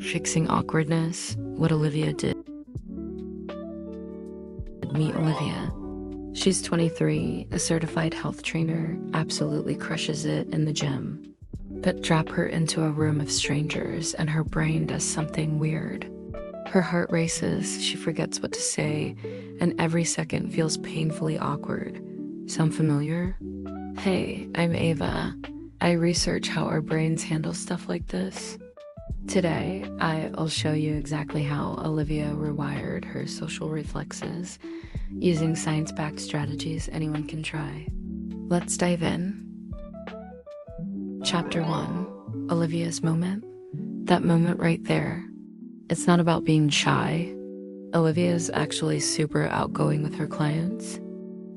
Fixing awkwardness, what Olivia did. Meet Olivia. She's 23, a certified health trainer, absolutely crushes it in the gym. But drop her into a room of strangers and her brain does something weird. Her heart races, she forgets what to say, and every second feels painfully awkward. Sound familiar? Hey, I'm Ava. I research how our brains handle stuff like this. Today, I'll show you exactly how Olivia rewired her social reflexes using science-backed strategies anyone can try. Let's dive in. Chapter 1, Olivia's moment. That moment right there. It's not about being shy. Olivia is actually super outgoing with her clients.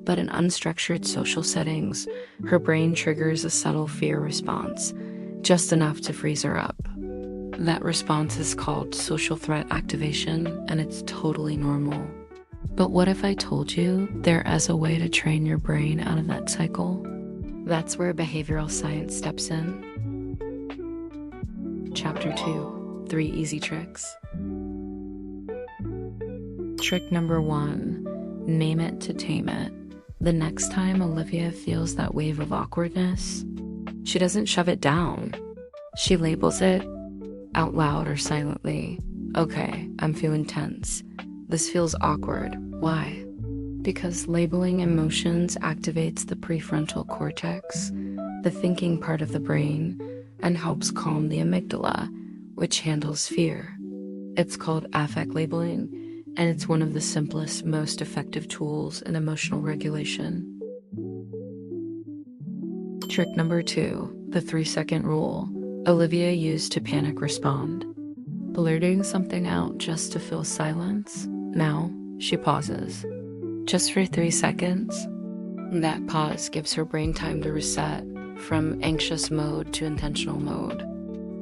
But in unstructured social settings, her brain triggers a subtle fear response, just enough to freeze her up. That response is called social threat activation, and it's totally normal. But what if I told you there is a way to train your brain out of that cycle? That's where behavioral science steps in. Chapter 2, 3 easy tricks. Trick number 1, name it to tame it. The next time Olivia feels that wave of awkwardness, she doesn't shove it down. She labels it out loud or silently. Okay, I'm feeling tense. This feels awkward. Why? Because labeling emotions activates the prefrontal cortex, the thinking part of the brain, and helps calm the amygdala, which handles fear. It's called affect labeling, and it's one of the simplest, most effective tools in emotional regulation. Trick number 2, the 3-second rule. Olivia used to panic respond. Blurting something out just to fill silence. Now, she pauses. Just for 3 seconds. That pause gives her brain time to reset from anxious mode to intentional mode.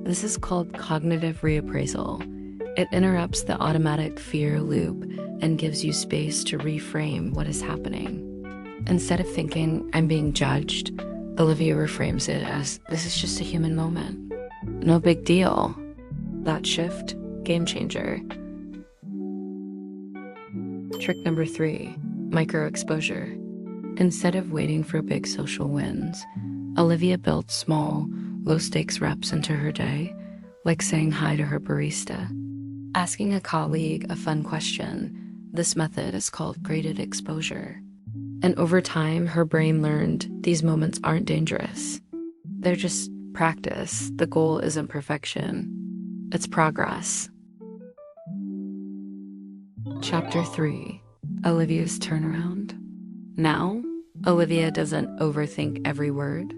This is called cognitive reappraisal. It interrupts the automatic fear loop and gives you space to reframe what is happening. Instead of thinking, I'm being judged, Olivia reframes it as, this is just a human moment. No big deal. That shift, game changer. Trick number 3, micro exposure. Instead of waiting for big social wins, Olivia built small, low-stakes reps into her day, like saying hi to her barista. Asking a colleague a fun question. This method is called graded exposure. And over time, her brain learned these moments aren't dangerous. They're just practice. The goal isn't perfection. It's progress. Chapter 3, Olivia's turnaround. Now, Olivia doesn't overthink every word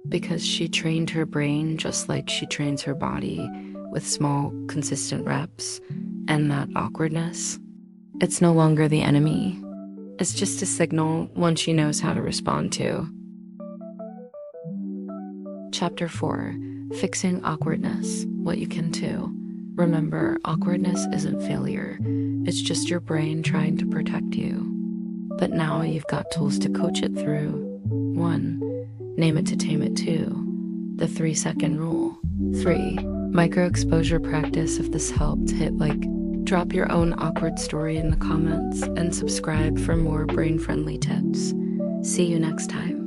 because she trained her brain just like she trains her body with small, consistent reps and that awkwardness. It's no longer the enemy. It's just a signal one she knows how to respond to. Chapter 4, Fixing Awkwardness, what you can do. Remember, awkwardness isn't failure. It's just your brain trying to protect you. But now you've got tools to coach it through. 1, name it to tame it. 2, the 3-second rule. 3, micro exposure practice. If this helped, hit like. Drop your own awkward story in the comments and subscribe for more brain-friendly tips. See you next time.